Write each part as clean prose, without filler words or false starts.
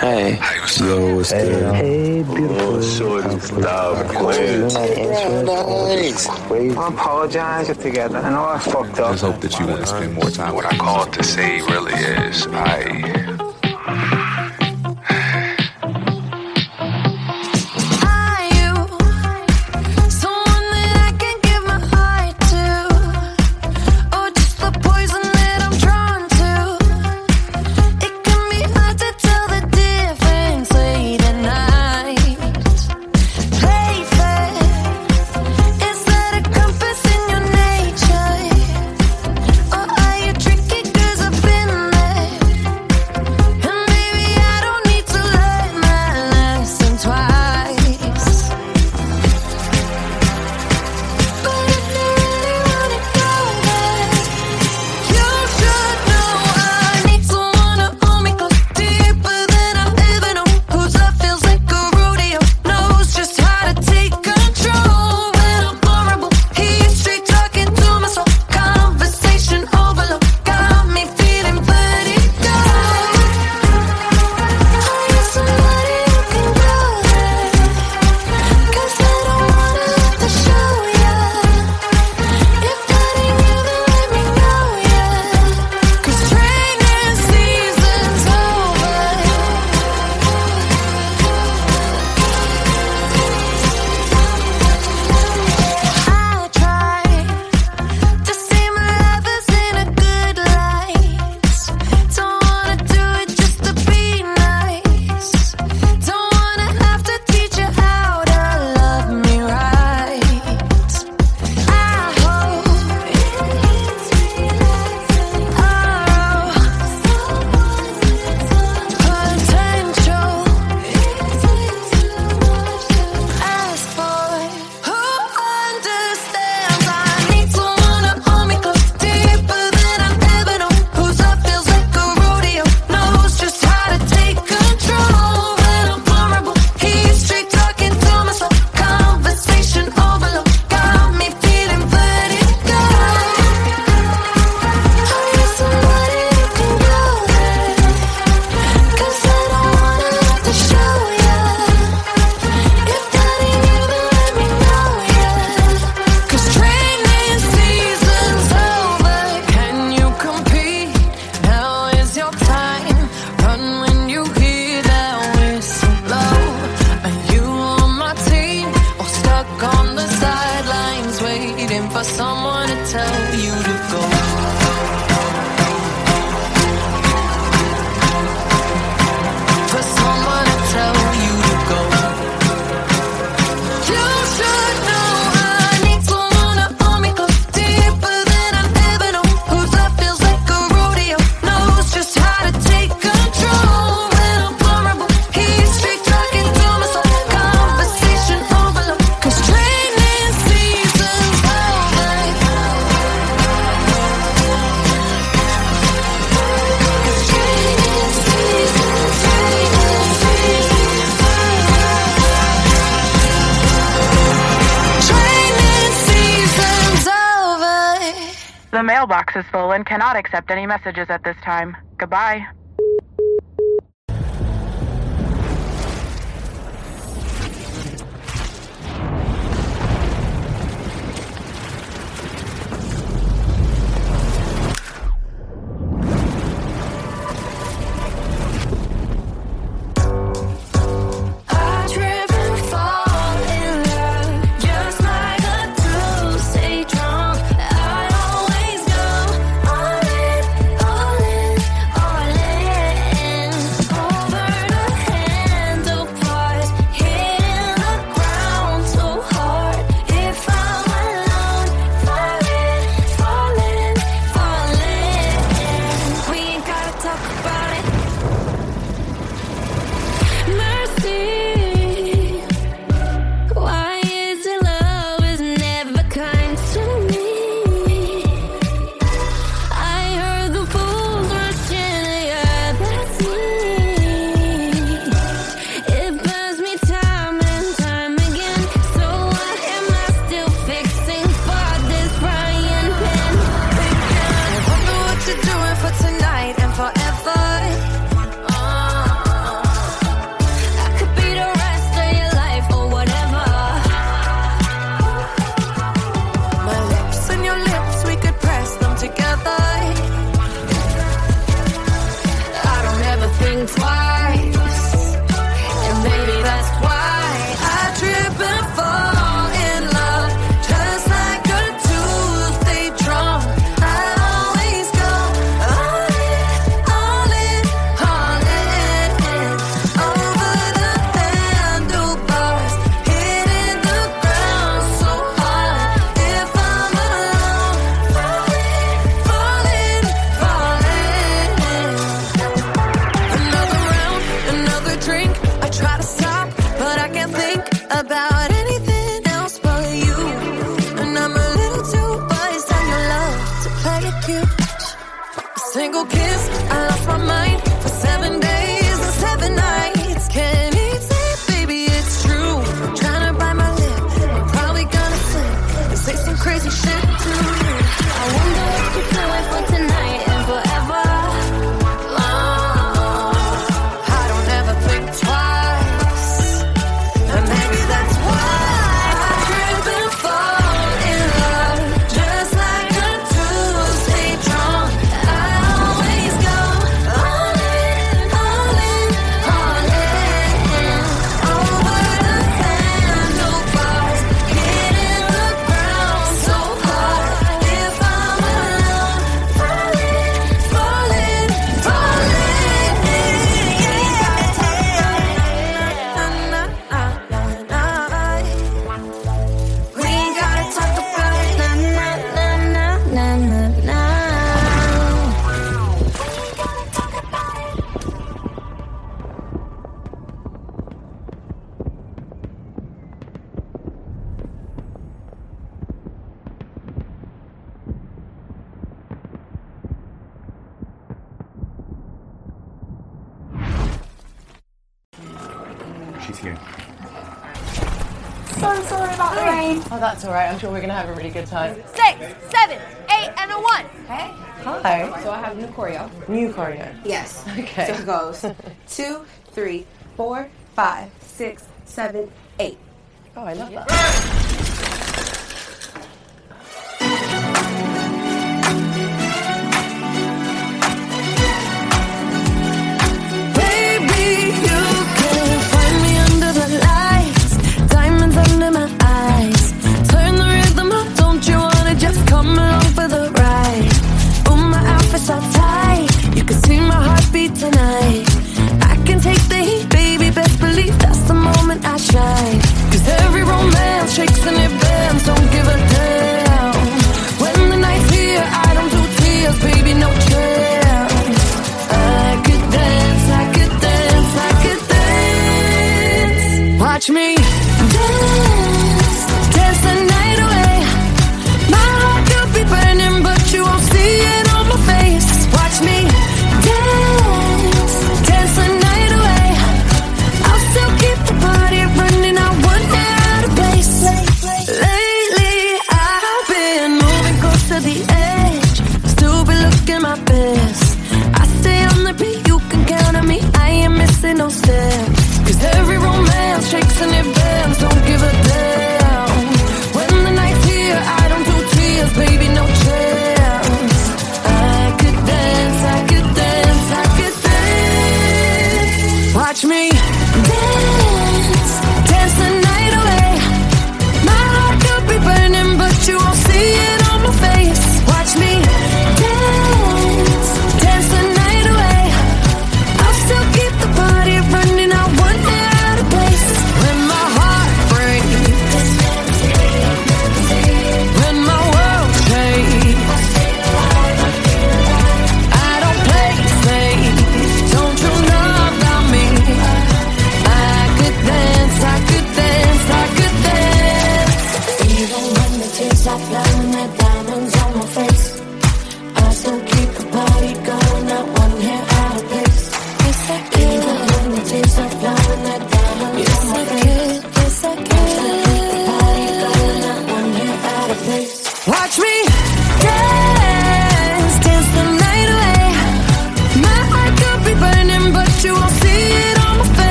Hey. Yo, what's good? Hey, beautiful. Oh, shorty, stop playing. I apologize together. I know I fucked up. I just hope that you want to spend more time. What I called to say really is, The mailbox is full and cannot accept any messages at this time. Goodbye. All in, all in. twice. And maybe that's why I trip and fall in love. Just like a Tuesday drum, I always go all in, all in, over the handlebars, hitting the ground so hard. If I'm alone, falling. Another round, another drink. I try to stop, but I can't think about anything else but you. And I'm a little too buzzed on your love to play it cute. A single kiss, I lost my mind for 7 days and 7 nights. Can't even say it, baby, it's true. Trying to bite my lip, I'm probably gonna slip and say some crazy shit too. I wonder what you're doing for tonight and forever. I don't ever think twice, and maybe that's why I trip and fall in love. Just like a Tuesday drum, I always go all in, all in, all in, over the handlebars, hitting the ground so hard. If I'm alone, falling. We ain't gotta talk about it. She's here. So sorry about the rain. Oh, that's all right. I'm sure we're going to have a really good time. 6, 7, 8, and a 1. Okay? Hi. So I have new choreo. New choreo. Yes. Okay. So it goes 2, 3, 4, 5, 6, 7, 8. Oh, I love that. Baby, you can find me under the lights, diamonds under my eyes. Turn the rhythm up, don't you wanna just come along for the ride? Oh, my outfit's all tight, you can see my heartbeat tonight. I can take the heat, baby, best believe that's the moment I shine. 'Cause every romance shakes and it bends, don't give a damn. When the night's here, I don't do tears, baby, no chance. I could dance, I could dance, I could dance. Watch me dance, dance the night away. My heart could be burning, but you won't see it on my face. Watch me dance, dance the night away. I'll still keep the party running, I wouldn't get out of place. Lately, I've been moving close to the edge, still be looking my best. I stay on the beat, you can count on me, I ain't missing no steps. 'Cause every romance shakes and it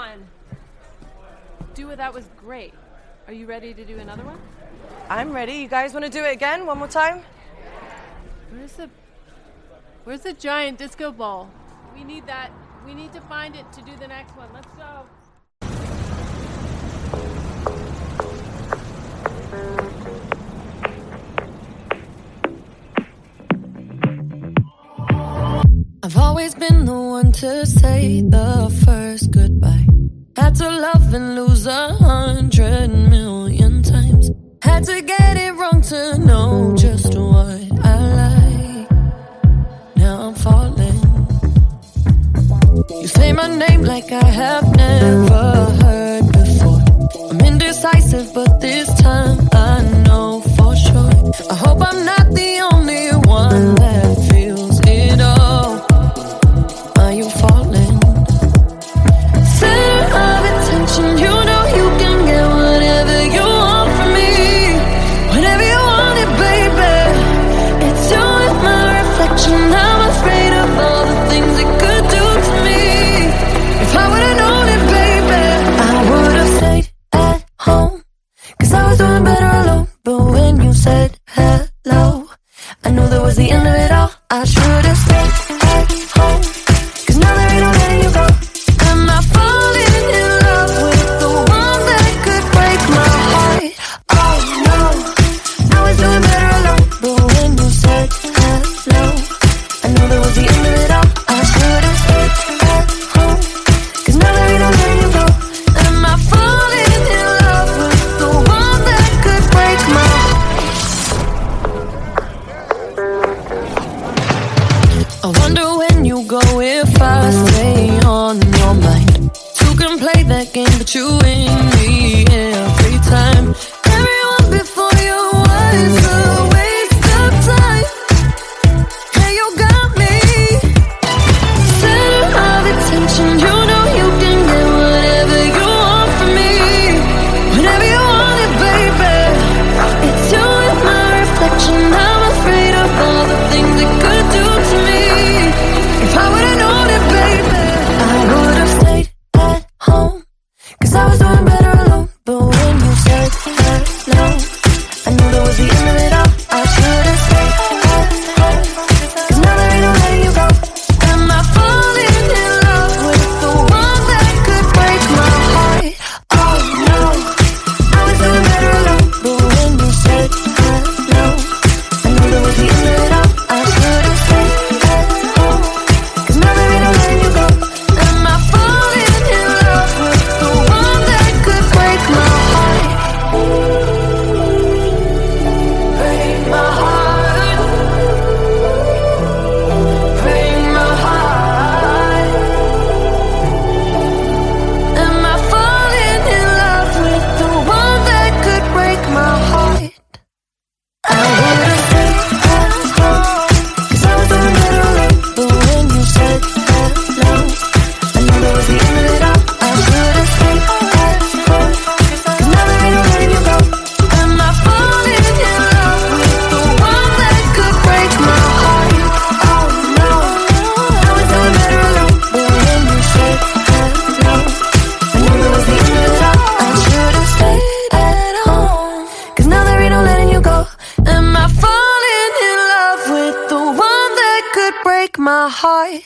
on. Dua, that was great. Are you ready to do another one? I'm ready. You guys want to do it again? One more time? Where's the giant disco ball? We need that. We need to find it to do the next one. Let's go. I've always been the one to say the first goodbye. Had to love and lose 100 million times. Had to get it wrong to know just what I like. Now I'm falling. You say my name like I have never heard before. I'm indecisive, but this time I know for sure. I hope I'm not the only one that feels it all. Are you falling? Center of attention, you know you can get whatever you want from me. Whenever you want it, baby. It's you and my reflection. I'm afraid of all the things it could do to me. If I would've known it, baby, I would've stayed at home. Cause I was doing better alone. But when you said hello, I knew that was the end of it all. I should've stayed at home. Cause now there ain't no letting you go. Am I falling in love with the one that could break my heart? Oh no, I was doing better alone. But when you said hello, I knew that was the end of it all. I should've stayed at home. Cause now there ain't no letting you go. Am I falling in love with the one that could break my heart? I wonder when you go if I stay on your mind. Two can play that game, but you win me every time. Everyone before you was a waste of time. Hey, you got me. Center of attention, you know you can get whatever you want from me. Whenever you want it, baby. It's you and my reflection. I'm afraid of all the things it could do to me. If I would've known it, baby, I would've stayed at home. Cause I was doing better alone. But when you said hello, I knew that was the end of it all. I should've stayed at home. Cause now there ain't no letting you go. Am I falling in love with the one that could break my heart? Oh no, I was doing better alone. But when you said hello, I knew that was the end of it all. I should've stayed at home. Cause now there ain't no letting you go. Am I falling in love with the one that could break my heart? Break my heart. Break my heart. Am I falling in love with the one that could break my heart? I would've stayed at home. Cause I was doing better alone. But when you said hello, I knew that was the end of it all. I should've stayed at home. Cause now there ain't no letting you go. Am I falling in love with the one that could break my heart? Oh no, I was doing better alone. But when you said hello, I knew that was the end of it all. I should've stayed at home. Cause now there ain't no letting you go. Am I falling in love with the one that could break my heart?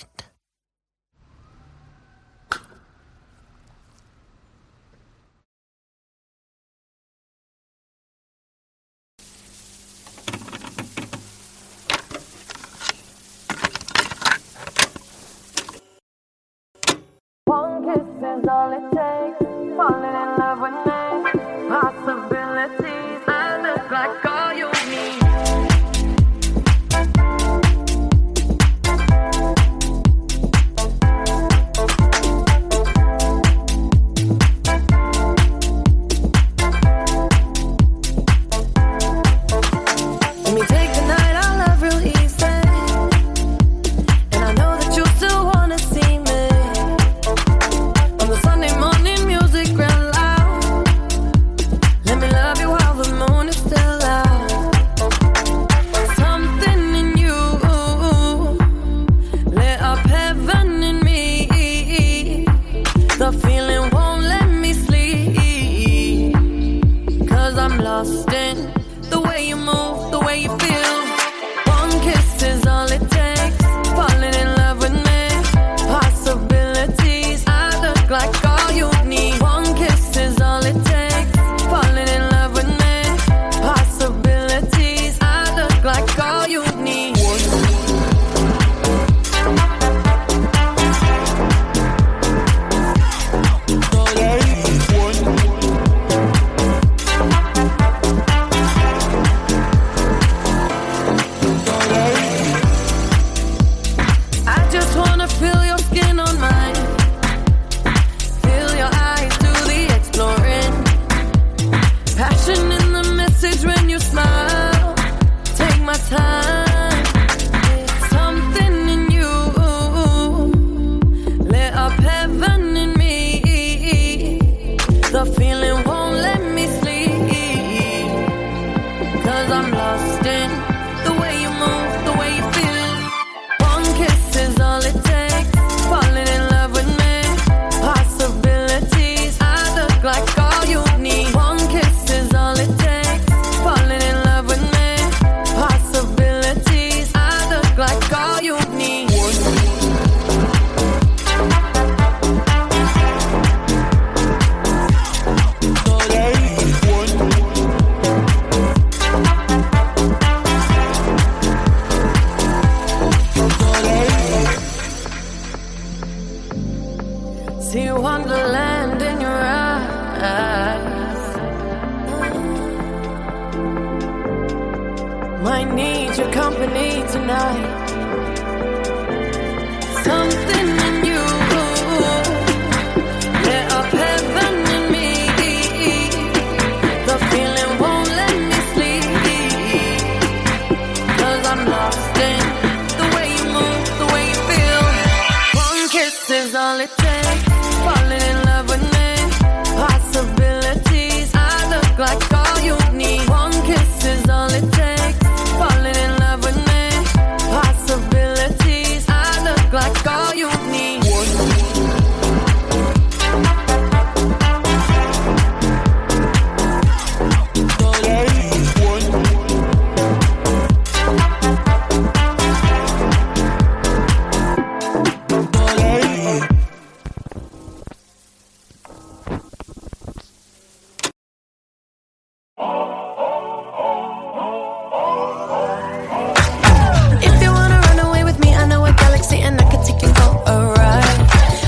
One kiss is all it takes. Falling in love with me. Possibilities. I look like all you need. Let me take the night I love real easy. And I know that you still wanna see me. On the Sunday morning music grand live. See wonderland in your eyes. Might need your company tonight. Something in you lit up heaven in me. The feeling won't let me sleep, 'cause I'm lost in the way you move, the way you feel. One kiss is all it takes. Falling in love with me. Possibilities, I look like all you need. One kiss is all it takes. Falling in love with me. Possibilities, I look like all you need. If you wanna run away with me, I know a galaxy and I can take you for a ride.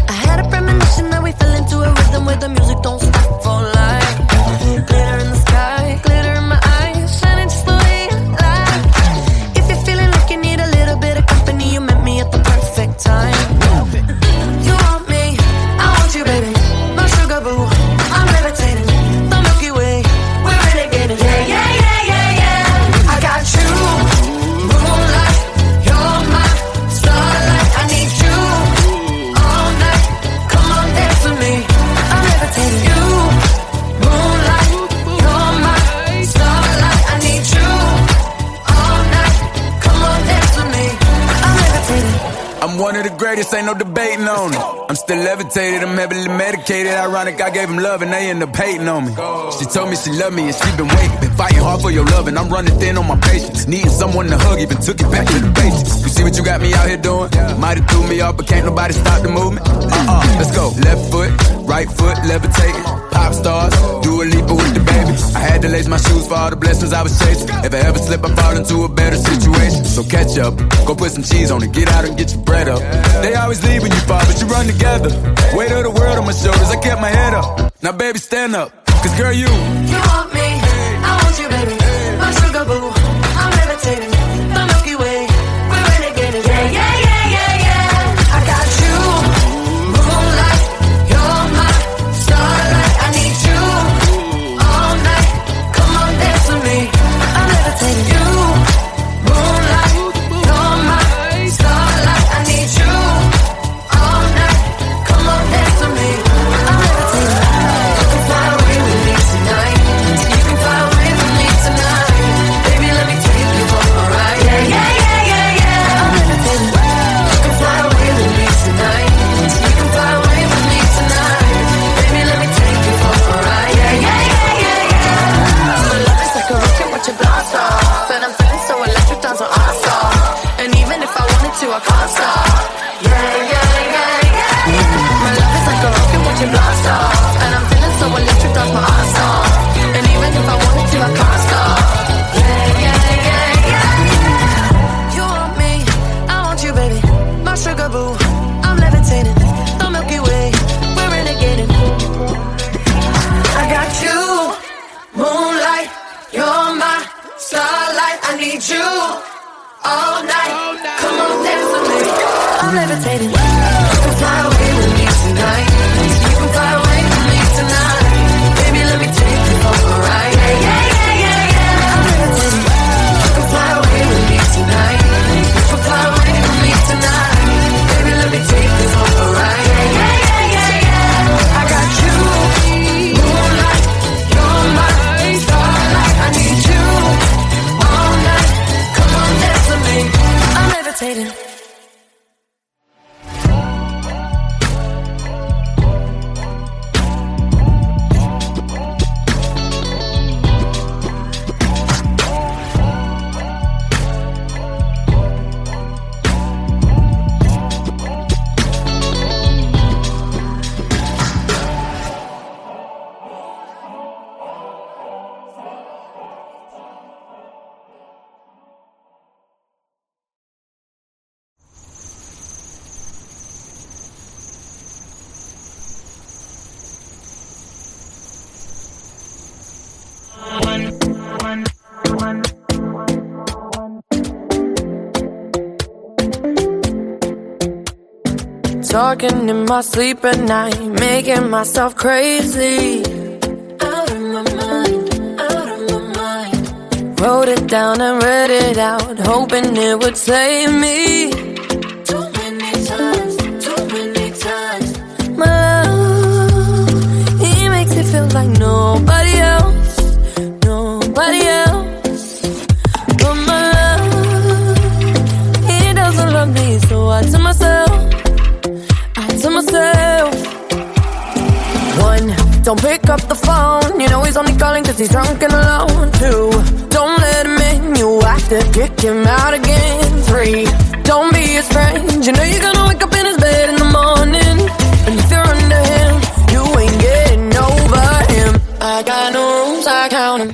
I had a premonition that we fell into a rhythm where the music don't stop for life. Glitter in the sky, glitter in my eyes, shining just the way I like. If you're feeling like you need a little bit of company, you met me at the perfect time. You want me, I want you, baby. My sugar boo, I'm levitating. The Milky Way, we're renegading. Yeah, yeah, yeah, yeah, yeah. I got you. Moonlight, you're my starlight. I need you all night. Come on, dance with me. I'm levitating. You, moonlight, you're my starlight. I need you all night. Come on, dance with me. I'm levitating. I'm one of the greatest, ain't no debating on it. I'm still levitated, I'm heavily medicated. Ironic, I gave him love and they end up hating on me. She told me she loved me and she been waiting. Been fighting hard for your love and I'm running thin on my patience. Needing someone to hug, even took it back to the basics. You see what you got me out here doing? Might have threw me off, but can't nobody stop the movement. Let's go. Left foot, right foot, levitating. Pop stars, do a Lipa with the baby. I had to lace my shoes for all the blessings I was chasing. If I ever slip, I fall into a better situation. So catch up, go put some cheese on it, get out and get your bread up. They always leave when you fall, but you run together. Weight of the world on my shoulders, I kept my head up. Now baby, stand up, 'cause girl, you want me, I want you, baby. My sugar boo, I'm levitating. The Milky Way, we're renegading. Yeah, yeah, yeah, yeah, yeah. I got you. Moonlight, you're my starlight. I need you all night. Come on, dance with me. I'm levitating. You, moonlight, you're my starlight. I need you all night. Come on, dance with me. I'm levitating. You can fly away with me tonight. You can fly away with me tonight. Baby, let me take you for a ride. Yeah, yeah, yeah, yeah, yeah. I'm levitating. You can fly away with me tonight. You can fly away with me tonight. Baby, let me take you for a ride. Yeah, yeah, yeah, yeah, yeah. My love is like a rocket, watch it blast off. And I'm feeling so electric, dance on awesome. And even if I wanted to, I can't stop. Yeah, yeah, yeah, yeah. My love is like a rocket, watch it blast off. And I'm feeling so electric, dance my ass off. And even if I wanted to, I can't stop. Yeah, yeah, yeah, yeah. You want me, I want you, baby. My sugar boo, I'm levitating. The Milky Way, we're renegading. I got you, moonlight, you're my starlight. I need you all night. Come on, dance with me. I'm levitating. You can fly away with me tonight. You can fly away with me tonight. Baby, let me take you for a ride. Yeah, yeah, yeah, yeah, yeah. I'm levitating. You can fly away with me tonight. You can fly away with me tonight. Baby, let me take you for a ride. Yeah, yeah, yeah, yeah, yeah. I got you. Moonlight, you're my starlight. I need you all night. Come on, dance with me. I'm levitating. Talking in my sleep at night, making myself crazy. Out of my mind, out of my mind. Wrote it down and read it out, hoping it would save me. Too many times, too many times. My love, he makes me feel like nobody else, nobody else. But my love, he doesn't love me, so I tell myself, one, don't pick up the phone. You know he's only calling cause he's drunk and alone. Two, don't let him in. You have to kick him out again. Three, don't be his friend. You know you're gonna wake up in his bed in the morning. And if you're under him, you ain't getting over him. I got no rules, I count them.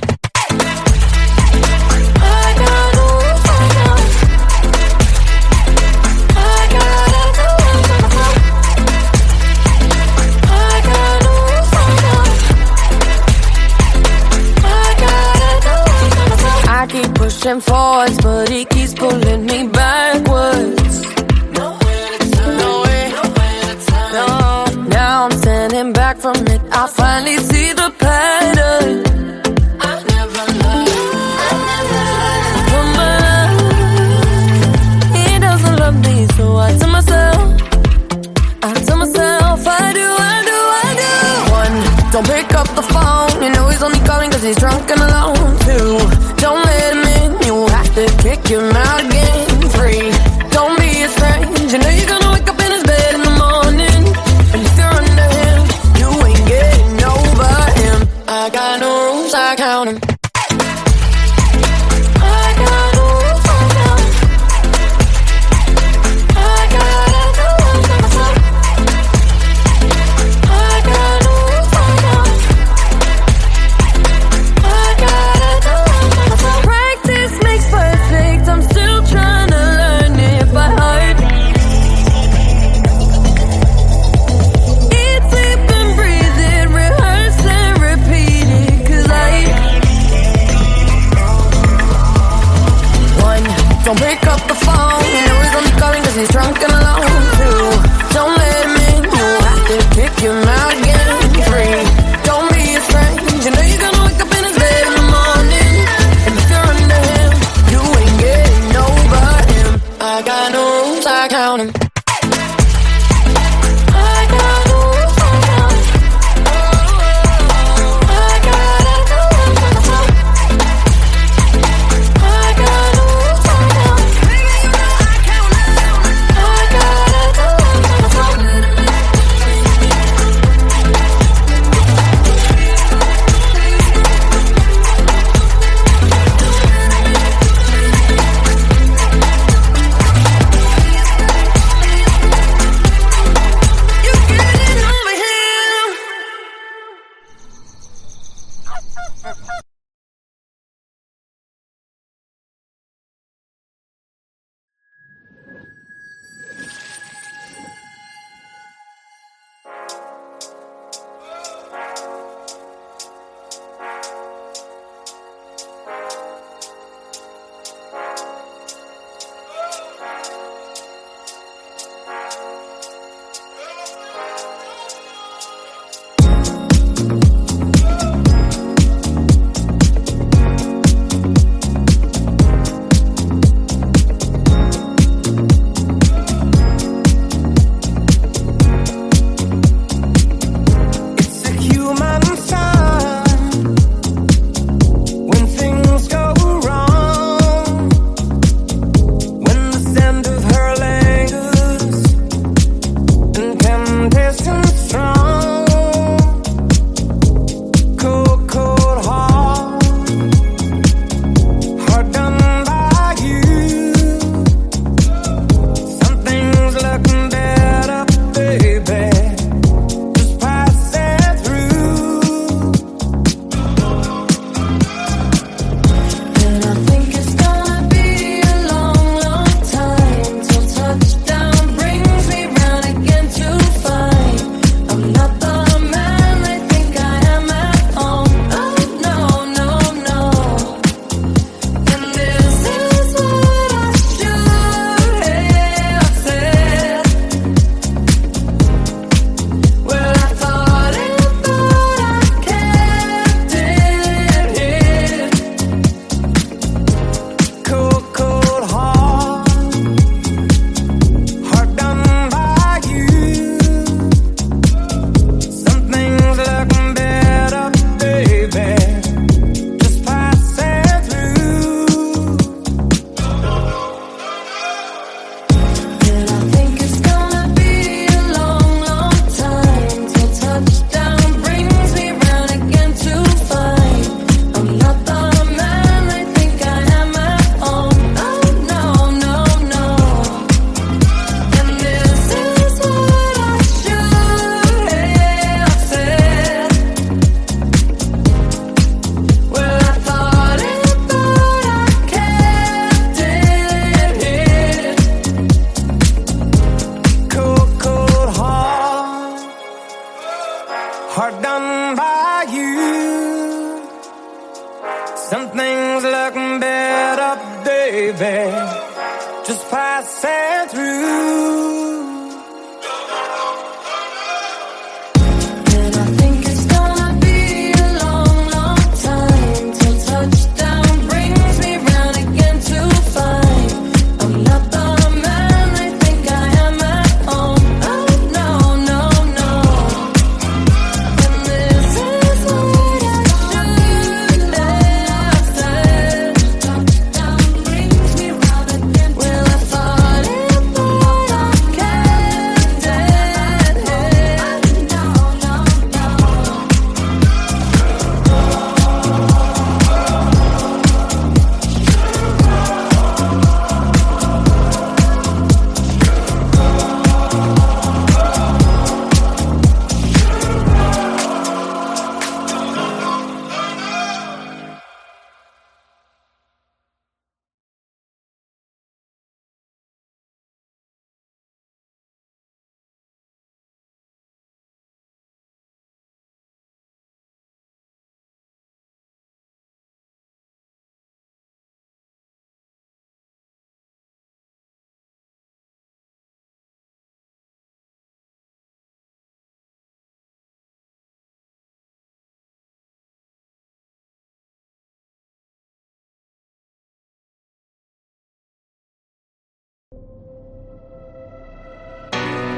Pushing forwards, but he keeps pulling me backwards. Nowhere to turn, nowhere to turn. No, now I'm standing back from it. I finally see the pattern. I never loved. But my love, he doesn't love me, so I tell myself, I do. One, don't pick up the phone. You know he's only calling cause he's drunk and alone. Two, don't let him in. You have to kick him out again. Three, don't be his friend. You know you're gonna wake up in his bed in the morning. And if you're under him, you ain't getting over him. I got no rules, I count them. I'm still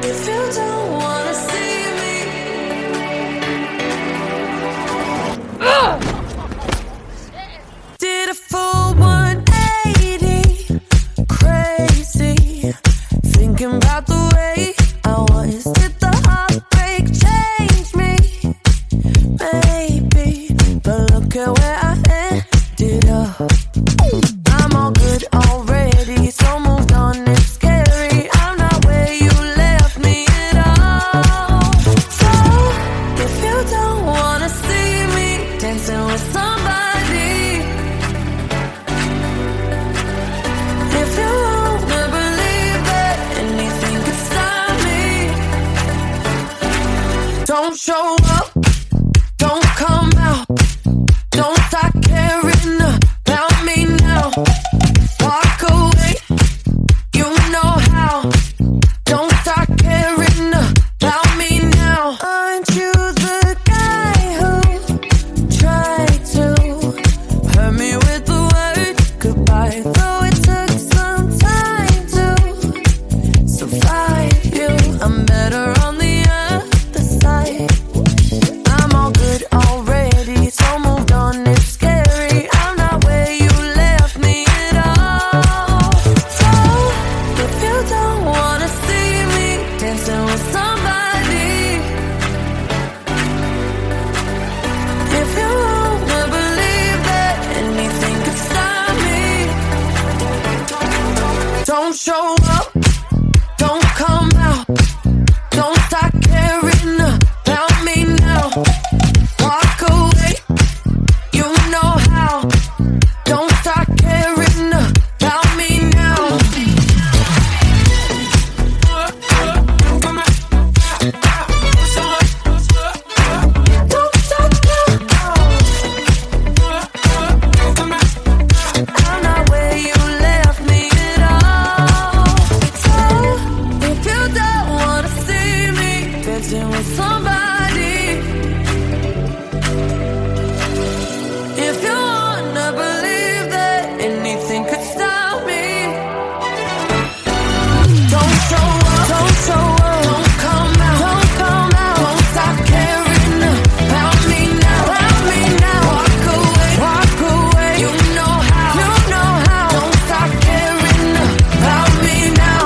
If you don't wanna see me, did a full 180, crazy, thinking about the way I was. Did the heartbreak change me? Maybe, but look at where I ended up. I'm all good already, so moved on. It's scary. I'm not where you left me at all. So if you don't wanna see me dancing with somebody, if you wanna believe that anything could stop me, don't show up, don't come out, don't start caring about me now. Walk away, you know how. Don't start caring about me now. Aren't you the guy who tried to hurt me with the word goodbye? Though it took some time to survive you, I'm better on the other side. I'm all good already, so moved on. It's scary. I'm not where you left me at all. So if you don't wanna see me dancing with somebody, if you wanna believe that anything could stop me, don't show up, don't come out, don't start caring about me now. Walk away, you know how. Don't start caring about me now. Don't start I'm not where you left me at all. So if you don't wanna see me dancing with somebody, if you wanna believe that anything could stop me, don't show up, don't show up, don't come out, don't come out, don't stop caring about me now, walk away, you know how, don't stop caring about me now.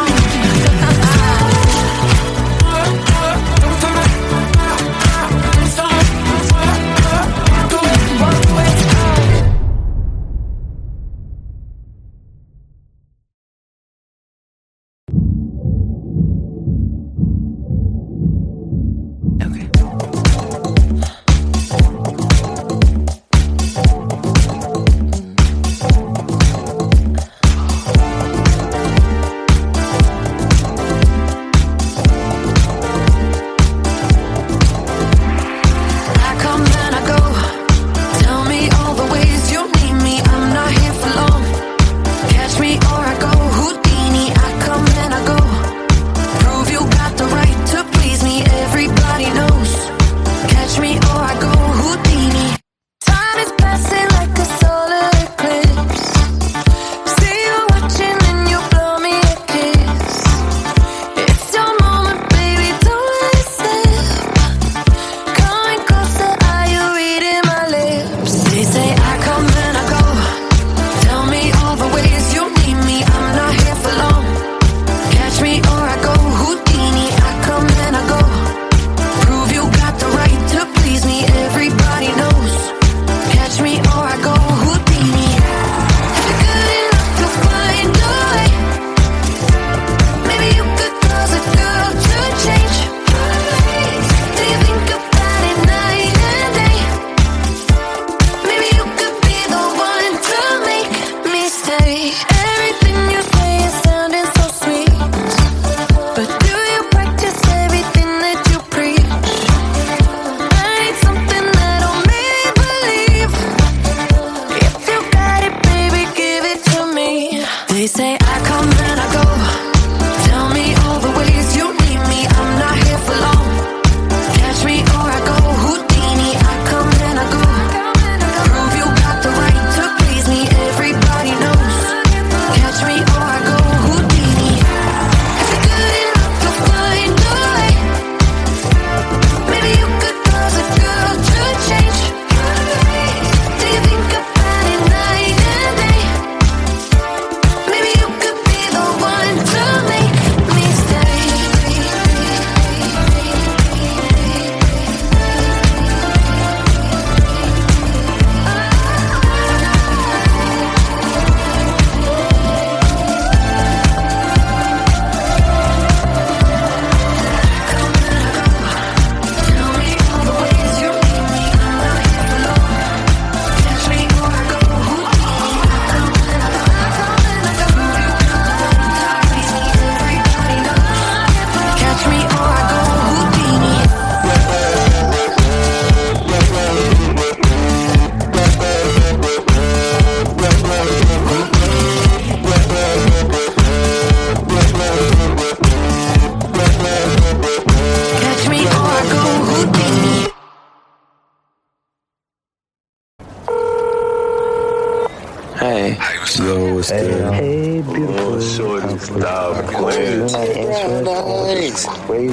Yo, what's good? Hey, beautiful.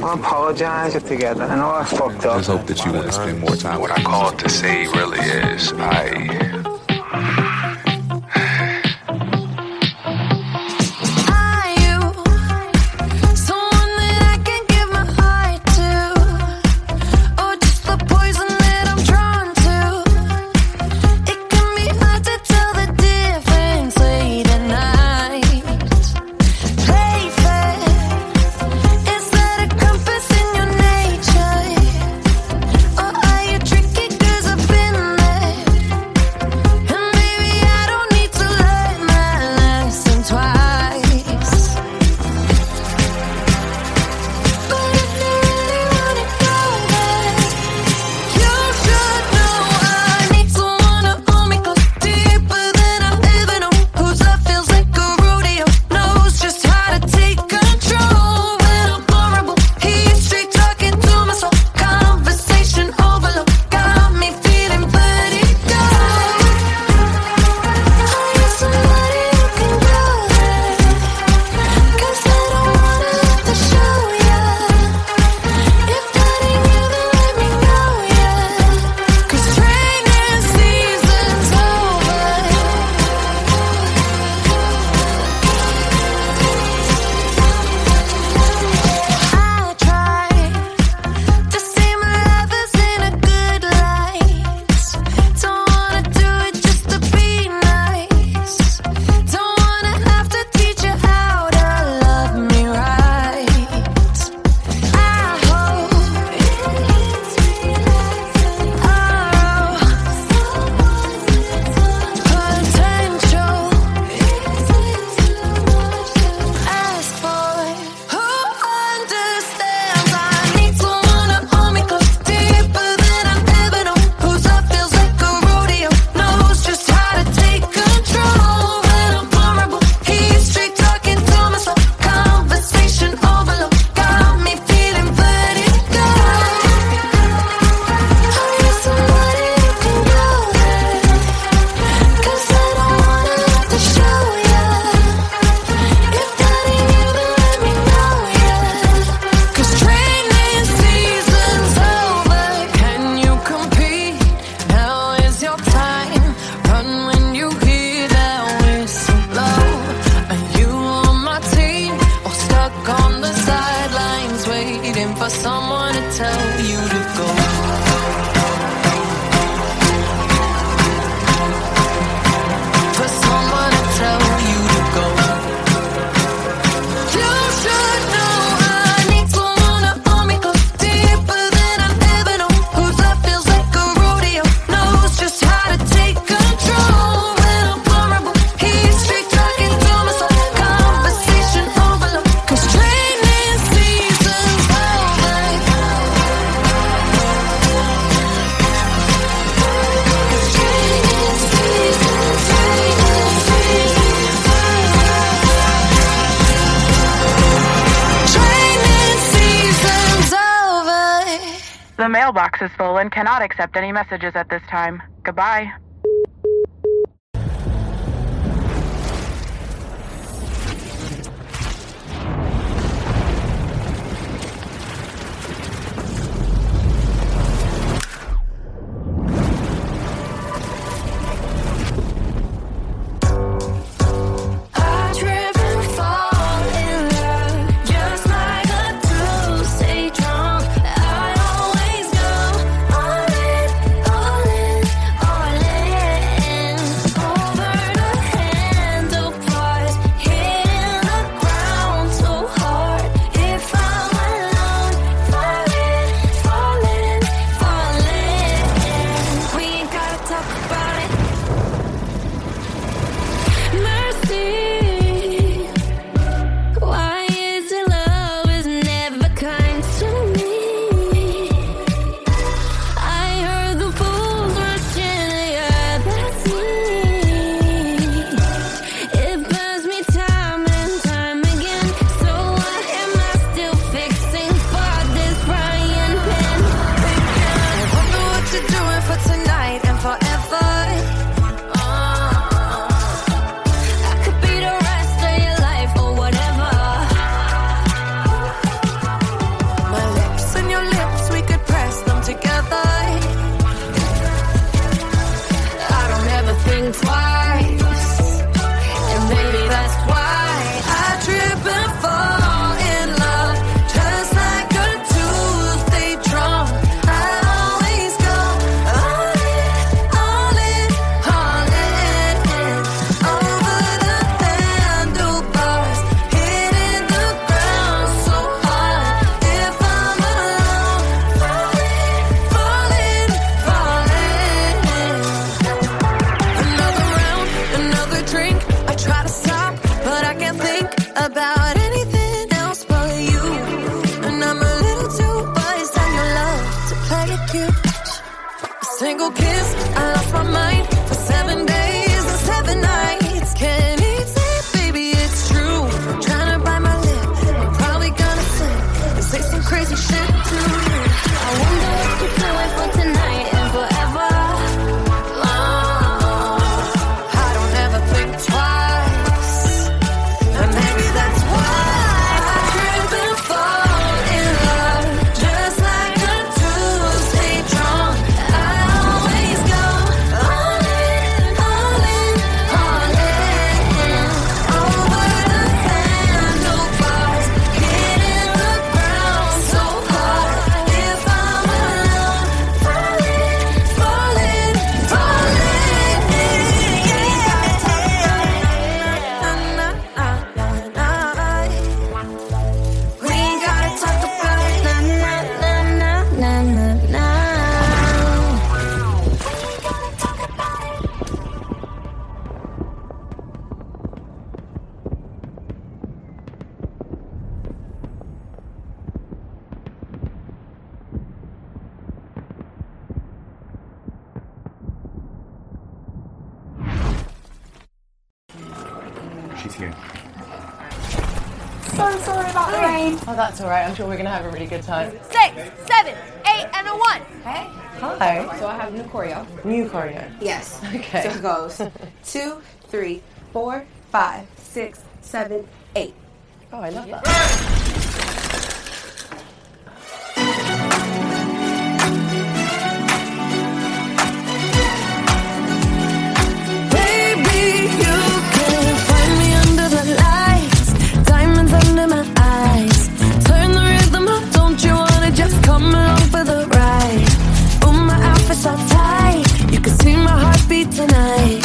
I apologize together. I know I fucked up. I just hope that you want to spend more time. What I called to say really is Are you someone that I can give my heart to, or just the poison that I'm drawn to? It can be hard to tell the difference late at night. Play fair, is that a compass in your nature, or are you tricky 'cause I've been there? And maybe I don't need to learn my lesson twice. But if you really wanna go there, you should know I need someone to hold me close, deeper than I've ever known. Whose love feels like a rodeo, knows just how to take control when I'm vulnerable. He's straight talking to my soul, conversation overload, got me feeling vertigo. Are you somebody who can go there? 'Cause I don't wanna have to show ya. If that ain't you, then let me know, yeah. 'Cause training season's over. I try to see my lovers in a good light. Don't wanna do it just to be nice. Don't wanna have to teach you how to love me right. I hope potential. Ask for who understands. I need someone to hold me close, deeper than I've ever known. Whose love feels like a rodeo, knows just how to take control when I'm vulnerable. He's straight talking to my soul, conversation overload, got me feeling vertigo. Are you somebody who can go there? 'Cause I don't wanna have to show ya. If that ain't you, then let me know, yeah. 'Cause training season's over. Can you compete? Now is your time. Run when you hear that whistle blow. Are you on my team or stuck on the sidelines waiting for someone to tell you to go? For someone to tell you to go. You should know I need someone to hold me close, deeper than I've ever known. Whose love feels like a rodeo, knows just how to take control when I'm vulnerable. He's straight talking to my soul, conversation overload. 'Cause training season's over. Training season's over. The mailbox is full and cannot accept any messages at this time. Goodbye. I trip and fall in love, just like a Tuesday drunk. I always go all in, all in, all in. single kiss. I lost my mind for 7 days and 7 nights. Can't even say it, baby, it's true. Trying to bite my lip, I'm probably gonna slip and say some crazy shit to you. I wonder what you're doing for tonight and forever. I don't ever think twice, and maybe that's why I trip and fall in love, just like I do. Stay drunk, I always go all in, all in, all in. Over the handlebars, hitting the ground so hard. If I'm alone, falling, falling, falling. We ain't gotta talk about it. Na na na na na na. She's here. So sorry about the rain. Oh, that's all right. I'm sure we're going to have a really good time. 6, 7, 8, and a 1. Hey. Hi. So I have new choreo. New choreo. Yes. Okay. So it goes 2, 3, 4, 5, 6, 7, 8. Oh, I love that. Baby, you can find me under the lights, diamonds under my eyes. Turn the rhythm up, don't you wanna just come along for the ride? Oh, my outfit's all tight, you can see my heartbeat tonight.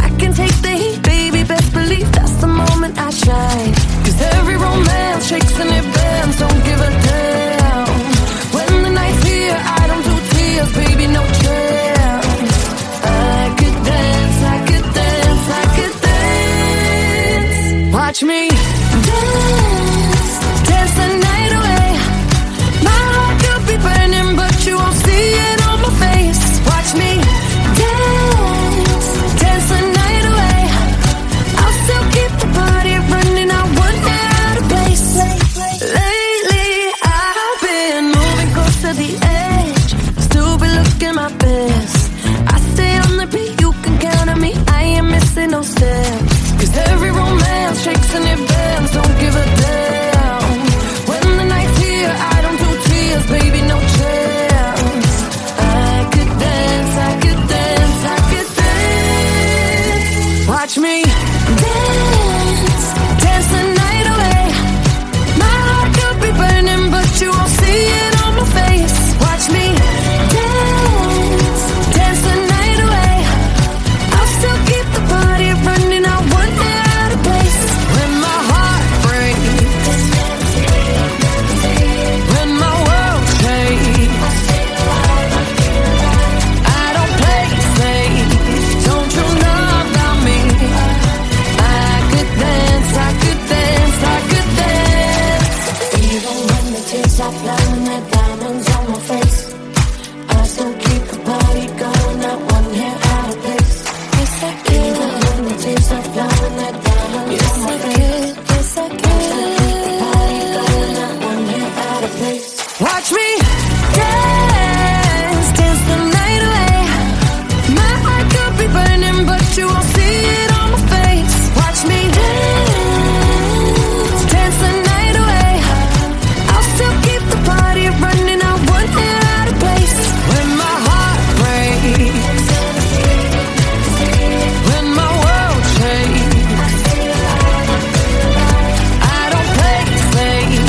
I can take the heat, baby, best believe that's the moment I shine. 'Cause every romance shakes and it bends, don't give a damn. When the night's here, I don't do tears, baby, no chance. I could dance, I could dance, I could dance. Watch me dance, dance the night away. My heart could be burning, but you won't see it on my face. Watch me dance, dance the night away. I'll still keep the party running, I won't get out of place. Lately, I've been moving close to the edge, still be looking my best. I stay on the beat, you can count on me, I ain't missing no steps. 'Cause every romance shakes and it bends, don't give a damn. When the night's here, I don't do tears, baby, no chance. I could dance, I could dance, I could dance. Watch me dance, dance the night away. My heart could be burning, but you won't see it on my face. Watch me dance, dance the night away. I'll still keep the party running, I won't get out of place. When my heart breaks, when my world shakes, I don't play safe, don't you know about me? I could dance, I could dance, I could dance. Even when the tears stop flowing, the diamonds on my face, I still keep the party going, not one hair out of place. Yes, I can. Even when the tears stop flowing, the diamonds on my face, yes, I can. I still keep the party going, not one hair out of place. Watch me dance, dance the night away. My heart could be burning, but you won't see it on my face. Watch me dance, dance the night away. I'll still keep the party running, I won't get out of place. When my heart breaks, when my world shakes, I don't play safe,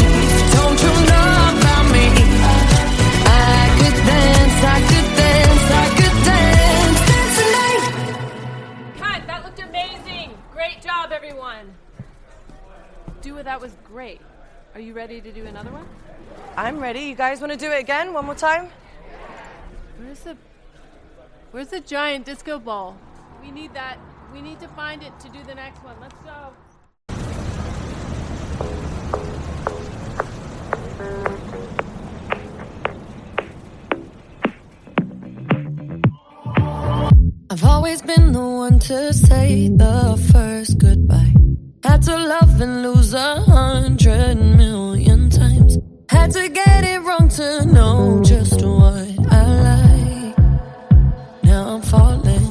don't you know about me? I could dance, I could dance, I could dance, dance tonight. Cut, that looked amazing. Great job, everyone. Dua, that was great. Are you ready to do another one? I'm ready. You guys want to do it again? One more time? Where's the giant disco ball? We need that. We need to find it to do the next one. Let's go. always been the one to say the first goodbye. Had to love and lose 100 million times. Had to get it wrong to know just what I like. Now I'm falling.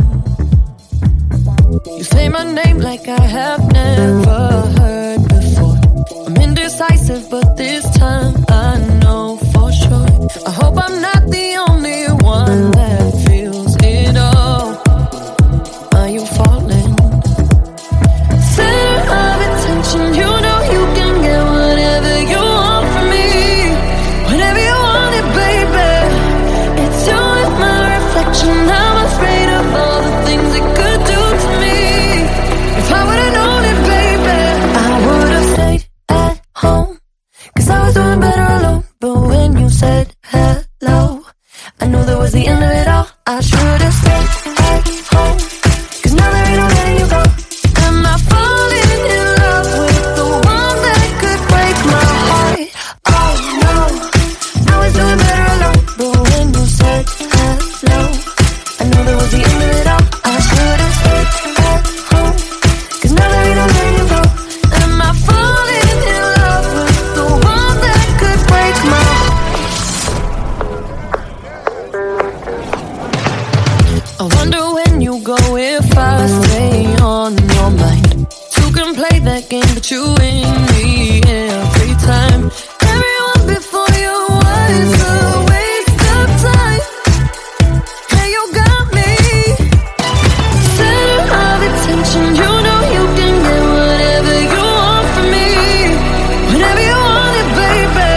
You say my name like I have never heard before. I'm indecisive, but this time I know for sure. I hope I'm not the only one that feels it all. Are you falling? Center of attention, you know you can get whatever you want from me. Whenever you want it, baby. It's you and my reflection. I'm afraid of all the things it could do to me. If I would've known it, baby, I would've stayed at home. 'Cause I was doing better alone. But when you said hello, I knew that was the end of it all. I should've stayed at home. 'Cause now there ain't no letting you go. Am I falling in love with the one that could break my heart? Oh no, I was doing better alone. But when you said hello, I knew that was the end of it all. I should've stayed at home. 'Cause now there ain't no letting you go. Am I falling in love with the one that could break my heart? I wonder when you go if I stay on your mind. Two can play that game, but you win me every time. Everyone before you was a waste of time. Hey, you got me. Center of attention, you know you can get whatever you want from me. Whenever you want it, baby.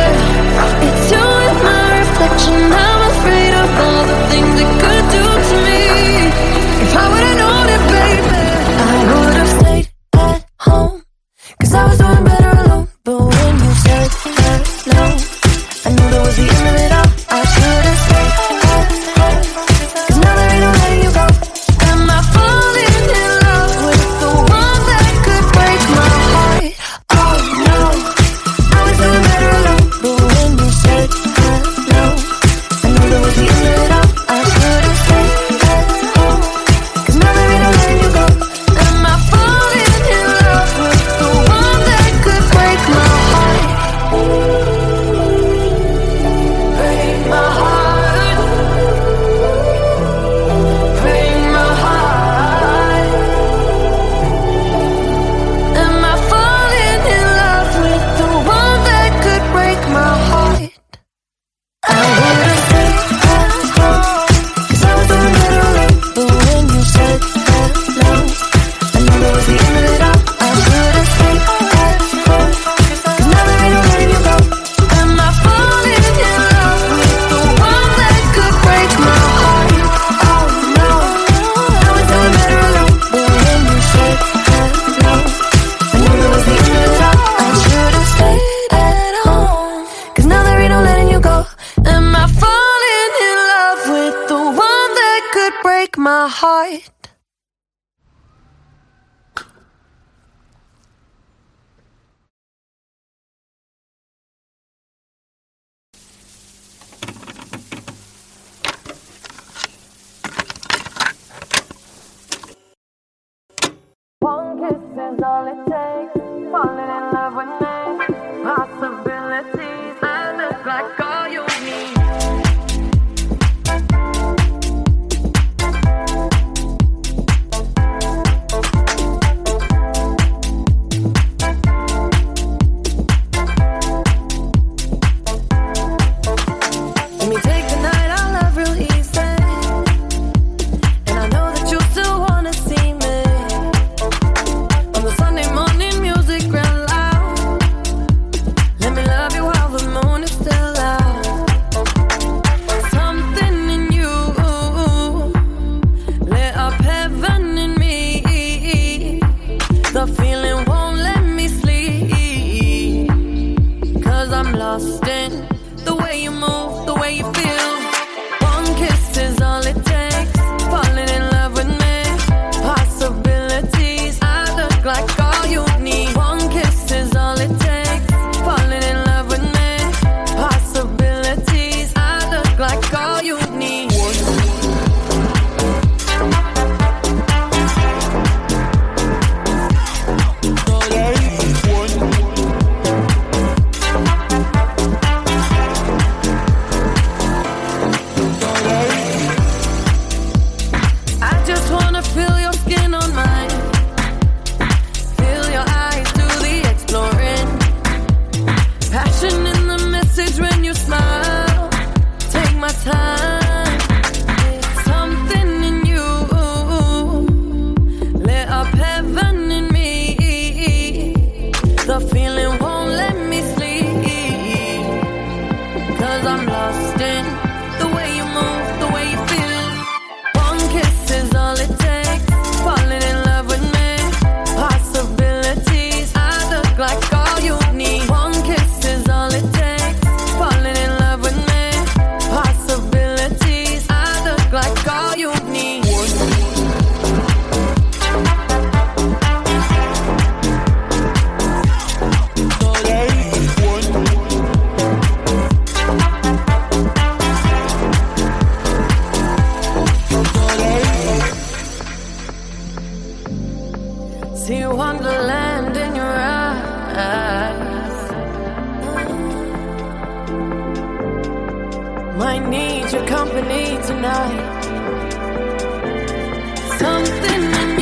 It's you and my reflection. I'm afraid of all the things it could do to me. If I would've known it, baby, I would've stayed at home. 'Cause I was doing better alone. But when you said hello, I knew that was the end of it all. I should've stayed at home. 'Cause now there ain't no letting you go. Am I falling in love with the one that could break my heart? Oh no, I was doing better alone. But when you said hello, I knew that was the end of it all. I should've stayed at home. 'Cause now there ain't no letting you go. Am I falling in love with the one that could break my heart? Break my heart. Break my heart. Am I falling in love with the one that could break my heart? I would've stayed at home. 'Cause I was doing better alone. But when you said hello, I knew that was the end of it all. I should've stayed at home. 'Cause now there ain't no letting you go. Am I falling in love with the one that could break my heart? Oh no, I was doing better alone. But when you said hello, I knew that was the end of it all. I should've stayed at home. 'Cause now there ain't no letting you go. Am I falling in love with the one that could break my heart? One kiss is all it takes. Falling in love with me. Possibilities. I look like all you need. Let me take the night, I love real easy. And I know that you still wanna see me. On the Sunday morning music grand Might need your company tonight. Something in